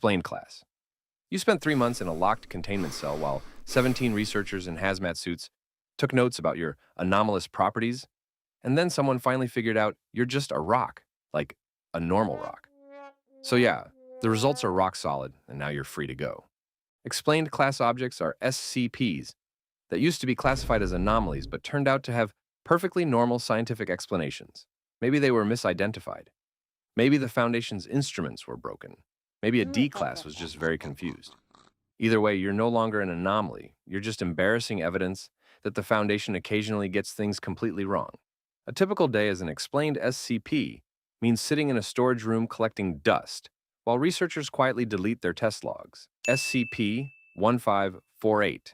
Explained class. You spent 3 months in a locked containment cell while 17 researchers in hazmat suits took notes about your anomalous properties, and then someone finally figured out you're just a rock, like a normal rock. So yeah, the results are rock solid, and now you're free to go. Explained class objects are SCPs that used to be classified as anomalies but turned out to have perfectly normal scientific explanations. Maybe they were misidentified. Maybe the Foundation's instruments were broken. Maybe a D class was just very confused. Either way, you're no longer an anomaly. You're just embarrassing evidence that the Foundation occasionally gets things completely wrong. A typical day as an explained SCP means sitting in a storage room collecting dust while researchers quietly delete their test logs. SCP-1548,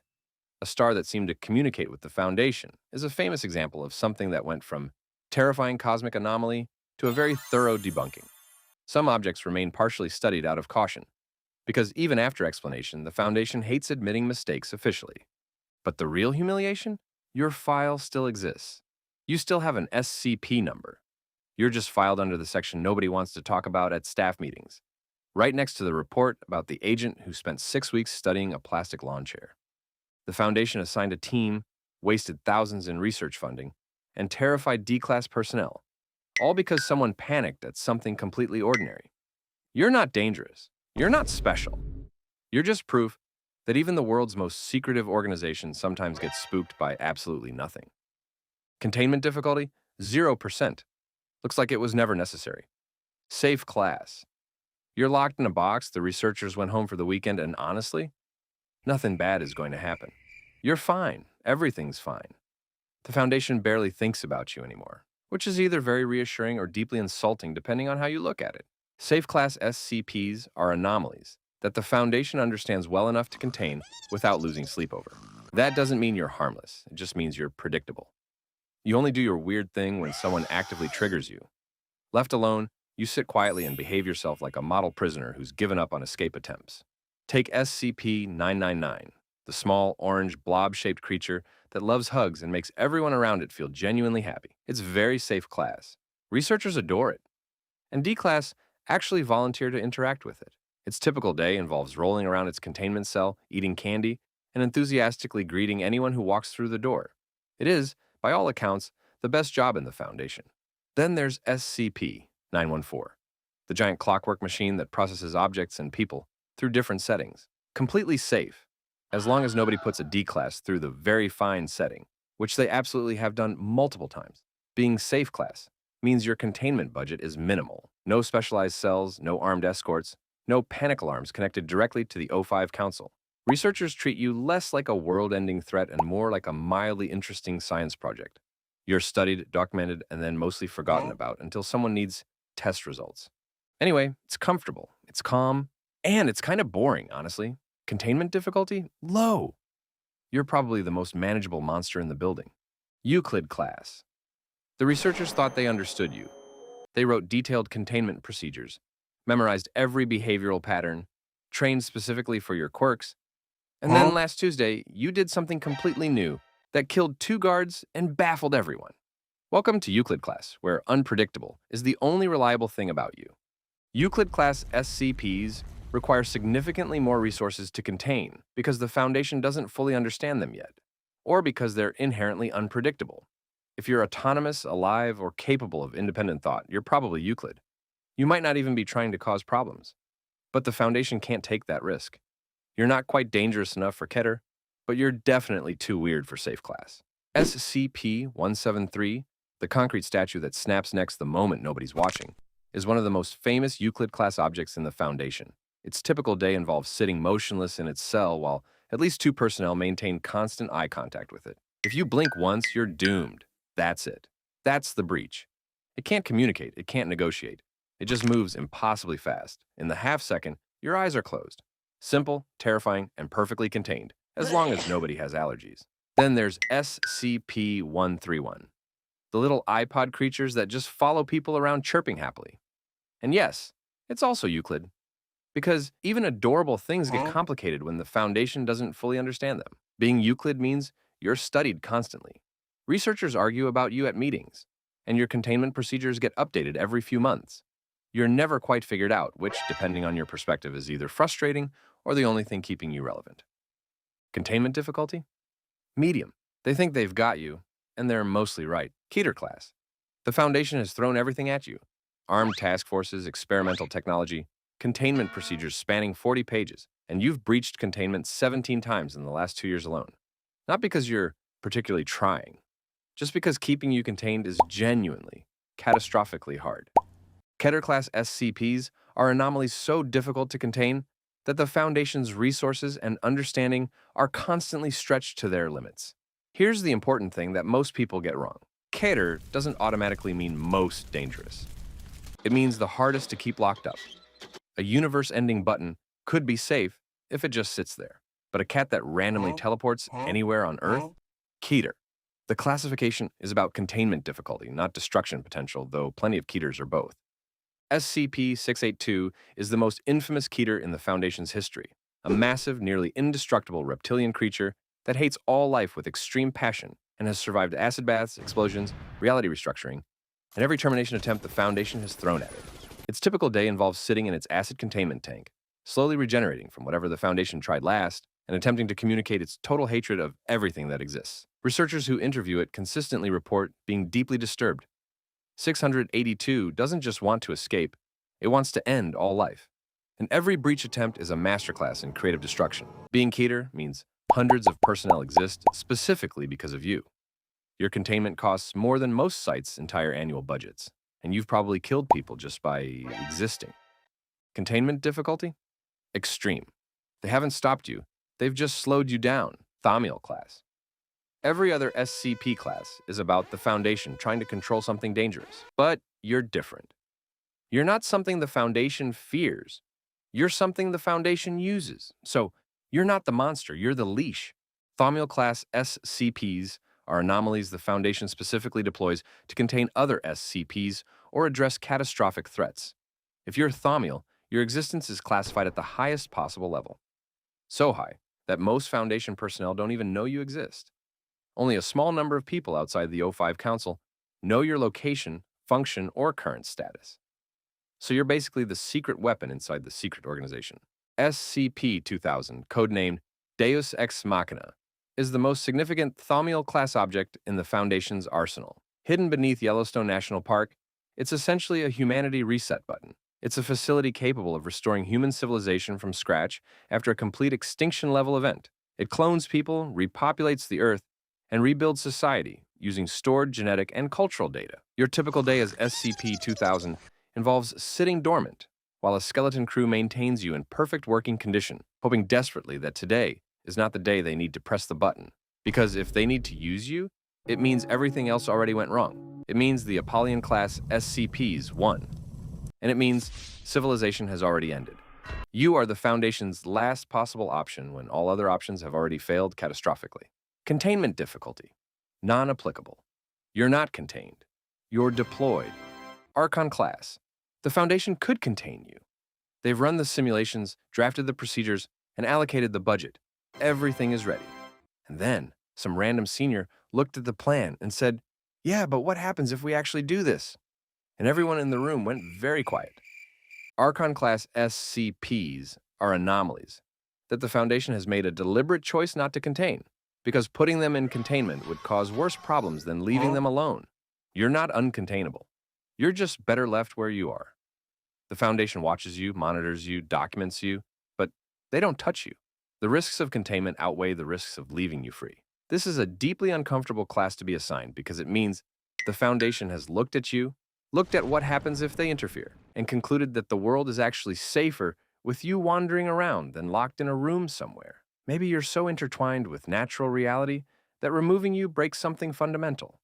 a star that seemed to communicate with the Foundation, is a famous example of something that went from terrifying cosmic anomaly to a very thorough debunking. Some objects remain partially studied out of caution, because even after explanation, the Foundation hates admitting mistakes officially. But the real humiliation? Your file still exists. You still have an SCP number. You're just filed under the section nobody wants to talk about at staff meetings, right next to the report about the agent who spent 6 weeks studying a plastic lawn chair. The Foundation assigned a team, wasted thousands in research funding, and terrified D-class personnel, all because someone panicked at something completely ordinary. You're not dangerous. You're not special. You're just proof that even the world's most secretive organization sometimes gets spooked by absolutely nothing. Containment difficulty? 0%. Looks like it was never necessary. Safe class. You're locked in a box, the researchers went home for the weekend, and honestly, nothing bad is going to happen. You're fine. Everything's fine. The Foundation barely thinks about you anymore, which is either very reassuring or deeply insulting depending on how you look at it. Safe class SCPs are anomalies that the Foundation understands well enough to contain without losing sleep over. That doesn't mean you're harmless. It just means you're predictable. You only do your weird thing when someone actively triggers you. Left alone, you sit quietly and behave yourself like a model prisoner who's given up on escape attempts. Take SCP-999, the small, orange, blob-shaped creature that loves hugs and makes everyone around it feel genuinely happy. It's very safe class. Researchers adore it. And D-Class actually volunteer to interact with it. Its typical day involves rolling around its containment cell, eating candy, and enthusiastically greeting anyone who walks through the door. It is, by all accounts, the best job in the Foundation. Then there's SCP-914, the giant clockwork machine that processes objects and people through different settings. Completely safe, as long as nobody puts a D-Class through the very fine setting, which they absolutely have done multiple times. Being safe class means your containment budget is minimal. No specialized cells, no armed escorts, no panic alarms connected directly to the O5 Council. Researchers treat you less like a world-ending threat and more like a mildly interesting science project. You're studied, documented, and then mostly forgotten about until someone needs test results. Anyway, it's comfortable, it's calm, and it's kind of boring, honestly. Containment difficulty? Low. You're probably the most manageable monster in the building. Euclid class. The researchers thought they understood you. They wrote detailed containment procedures, memorized every behavioral pattern, trained specifically for your quirks, and then last Tuesday, you did something completely new that killed 2 guards and baffled everyone. Welcome to Euclid class, where unpredictable is the only reliable thing about you. Euclid class SCPs require significantly more resources to contain because the Foundation doesn't fully understand them yet, or because they're inherently unpredictable. If you're autonomous, alive, or capable of independent thought, you're probably Euclid. You might not even be trying to cause problems. But the Foundation can't take that risk. You're not quite dangerous enough for Keter, but you're definitely too weird for safe class. SCP-173, the concrete statue that snaps necks the moment nobody's watching, is one of the most famous Euclid-class objects in the Foundation. Its typical day involves sitting motionless in its cell while at least 2 personnel maintain constant eye contact with it. If you blink once, you're doomed. That's it. That's the breach. It can't communicate. It can't negotiate. It just moves impossibly fast. In the half-second, your eyes are closed. Simple, terrifying, and perfectly contained, as long as nobody has allergies. Then there's SCP-131, the little iPod creatures that just follow people around chirping happily. And yes, it's also Euclid, because even adorable things get complicated when the Foundation doesn't fully understand them. Being Euclid means you're studied constantly. Researchers argue about you at meetings, and your containment procedures get updated every few months. you're never quite figured out, which, depending on your perspective, is either frustrating or the only thing keeping you relevant. Containment difficulty? Medium. They think they've got you, and they're mostly right. Keter class. The Foundation has thrown everything at you. Armed task forces, experimental technology, containment procedures spanning 40 pages, and you've breached containment 17 times in the last 2 years alone. Not because you're particularly trying, just because keeping you contained is genuinely, catastrophically hard. Keter class SCPs are anomalies so difficult to contain that the Foundation's resources and understanding are constantly stretched to their limits. Here's the important thing that most people get wrong. Keter doesn't automatically mean most dangerous. It means the hardest to keep locked up. A universe-ending button could be safe if it just sits there. But a cat that randomly teleports anywhere on Earth? Keter. The classification is about containment difficulty, not destruction potential, though plenty of Keters are both. SCP-682 is the most infamous Keter in the Foundation's history, a massive, nearly indestructible reptilian creature that hates all life with extreme passion and has survived acid baths, explosions, reality restructuring, and every termination attempt the Foundation has thrown at it. Its typical day involves sitting in its acid containment tank, slowly regenerating from whatever the Foundation tried last, and attempting to communicate its total hatred of everything that exists. Researchers who interview it consistently report being deeply disturbed. 682 doesn't just want to escape, it wants to end all life. And every breach attempt is a masterclass in creative destruction. Being Keter means hundreds of personnel exist specifically because of you. Your containment costs more than most sites' entire annual budgets, and you've probably killed people just by existing. Containment difficulty? Extreme. They haven't stopped you, they've just slowed you down. Thaumiel class. Every other SCP class is about the Foundation trying to control something dangerous. But you're different. You're not something the Foundation fears. You're something the Foundation uses. So you're not the monster, you're the leash. Thaumiel class SCPs are anomalies the Foundation specifically deploys to contain other SCPs or address catastrophic threats. If you're Thaumiel, your existence is classified at the highest possible level. So high that most Foundation personnel don't even know you exist. Only a small number of people outside the O5 Council know your location, function, or current status. So you're basically the secret weapon inside the secret organization. SCP-2000, codenamed Deus Ex Machina, is the most significant Thaumiel class object in the Foundation's arsenal. Hidden beneath Yellowstone National Park, it's essentially a humanity reset button. It's a facility capable of restoring human civilization from scratch after a complete extinction-level event. It clones people, repopulates the Earth, and rebuilds society using stored genetic and cultural data. Your typical day as SCP-2000 involves sitting dormant, while a skeleton crew maintains you in perfect working condition, hoping desperately that today is not the day they need to press the button. Because if they need to use you, it means everything else already went wrong. It means the Apollyon class SCPs won. And it means civilization has already ended. You are the Foundation's last possible option when all other options have already failed catastrophically. Containment difficulty. Non-applicable. You're not contained. You're deployed. Archon class. The Foundation could contain you. They've run the simulations, drafted the procedures, and allocated the budget. Everything is ready. And then, some random senior looked at the plan and said, "Yeah, but what happens if we actually do this?" And everyone in the room went very quiet. Archon class SCPs are anomalies that the Foundation has made a deliberate choice not to contain, because putting them in containment would cause worse problems than leaving them alone. You're not uncontainable. You're just better left where you are. The Foundation watches you, monitors you, documents you, but they don't touch you. The risks of containment outweigh the risks of leaving you free. This is a deeply uncomfortable class to be assigned because it means the Foundation has looked at you, looked at what happens if they interfere, and concluded that the world is actually safer with you wandering around than locked in a room somewhere. Maybe you're so intertwined with natural reality that removing you breaks something fundamental.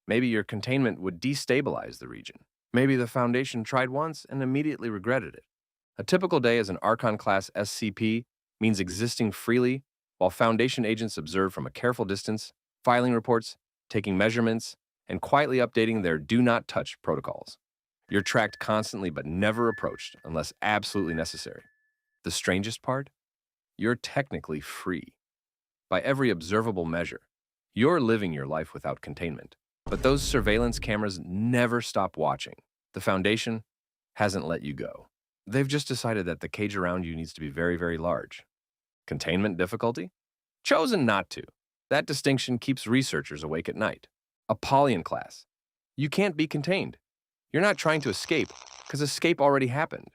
Maybe your containment would destabilize the region. Maybe the Foundation tried once and immediately regretted it. A typical day as an Archon-class SCP means existing freely while Foundation agents observe from a careful distance, filing reports, taking measurements, and quietly updating their do-not-touch protocols. You're tracked constantly but never approached unless absolutely necessary. The strangest part? You're technically free. By every observable measure, you're living your life without containment. But those surveillance cameras never stop watching. The Foundation hasn't let you go. They've just decided that the cage around you needs to be very, very large. Containment difficulty? Chosen not to. That distinction keeps researchers awake at night. Apollyon class. You can't be contained. You're not trying to escape, because escape already happened.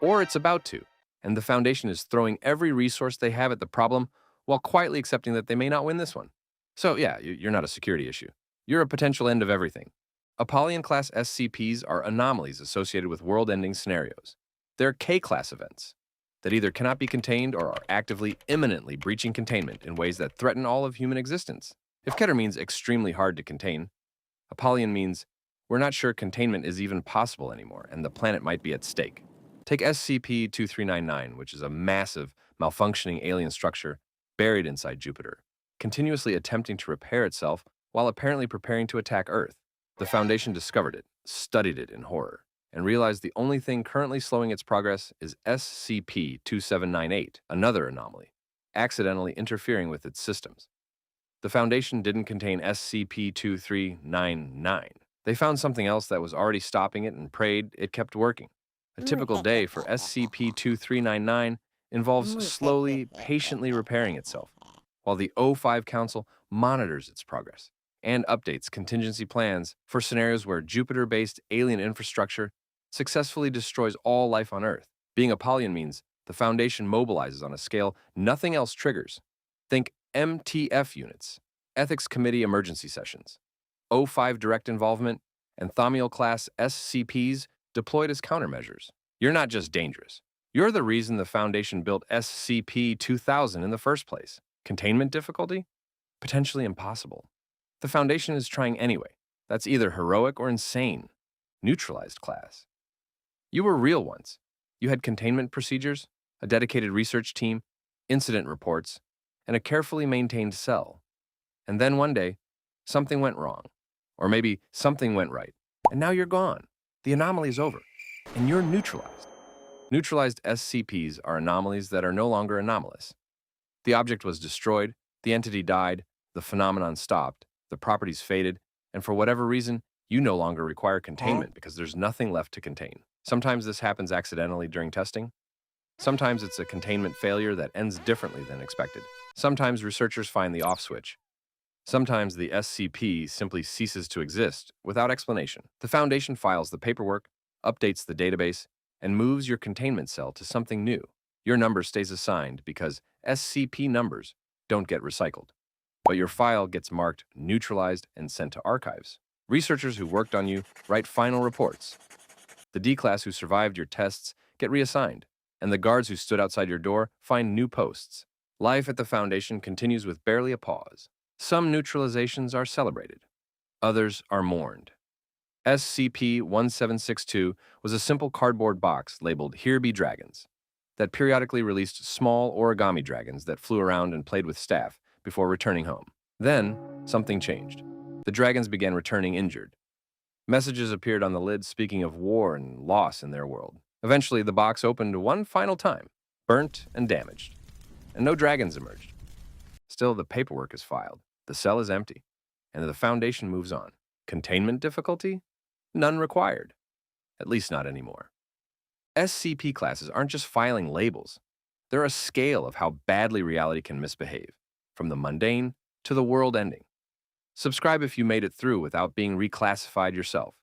Or it's about to, and the Foundation is throwing every resource they have at the problem while quietly accepting that they may not win this one. So yeah, you're not a security issue. You're a potential end of everything. Apollyon-class SCPs are anomalies associated with world-ending scenarios. They're K-class events that either cannot be contained or are actively, imminently breaching containment in ways that threaten all of human existence. If Keter means extremely hard to contain, Apollyon means we're not sure containment is even possible anymore, and the planet might be at stake. Take SCP-2399, which is a massive, malfunctioning alien structure buried inside Jupiter, continuously attempting to repair itself while apparently preparing to attack Earth. The Foundation discovered it, studied it in horror, and realized the only thing currently slowing its progress is SCP-2798, another anomaly, accidentally interfering with its systems. The Foundation didn't contain SCP-2399. They found something else that was already stopping it and prayed it kept working. A typical day for SCP-2399 involves slowly, patiently repairing itself, while the O5 Council monitors its progress and updates contingency plans for scenarios where Jupiter-based alien infrastructure successfully destroys all life on Earth. Being Apollyon means the Foundation mobilizes on a scale nothing else triggers. Think MTF units, Ethics Committee emergency sessions, O5 direct involvement, and Thaumiel-class SCPs deployed as countermeasures. You're not just dangerous. You're the reason the Foundation built SCP-2000 in the first place. Containment difficulty? Potentially impossible. The Foundation is trying anyway. That's either heroic or insane. Neutralized class. You were real once. You had containment procedures, a dedicated research team, incident reports, and a carefully maintained cell. And then one day, something went wrong. Or maybe something went right. And now you're gone. The anomaly is over. And you're neutralized. Neutralized SCPs are anomalies that are no longer anomalous. The object was destroyed, the entity died, the phenomenon stopped, the properties faded, and for whatever reason, you no longer require containment because there's nothing left to contain. Sometimes this happens accidentally during testing. Sometimes it's a containment failure that ends differently than expected. Sometimes researchers find the off switch. Sometimes the SCP simply ceases to exist without explanation. The Foundation files the paperwork, updates the database, and moves your containment cell to something new. Your number stays assigned because SCP numbers don't get recycled. But your file gets marked neutralized and sent to archives. Researchers who worked on you write final reports. The D-class who survived your tests get reassigned, and the guards who stood outside your door find new posts. Life at the Foundation continues with barely a pause. Some neutralizations are celebrated. Others are mourned. SCP-1762 was a simple cardboard box labeled "Here Be Dragons" that periodically released small origami dragons that flew around and played with staff before returning home. Then, something changed. The dragons began returning injured. Messages appeared on the lid speaking of war and loss in their world. Eventually, the box opened one final time, burnt and damaged, and no dragons emerged. Still, the paperwork is filed, the cell is empty, and the Foundation moves on. Containment difficulty? None required. At least not anymore. SCP classes aren't just filing labels. They're a scale of how badly reality can misbehave, from the mundane to the world-ending. Subscribe if you made it through without being reclassified yourself.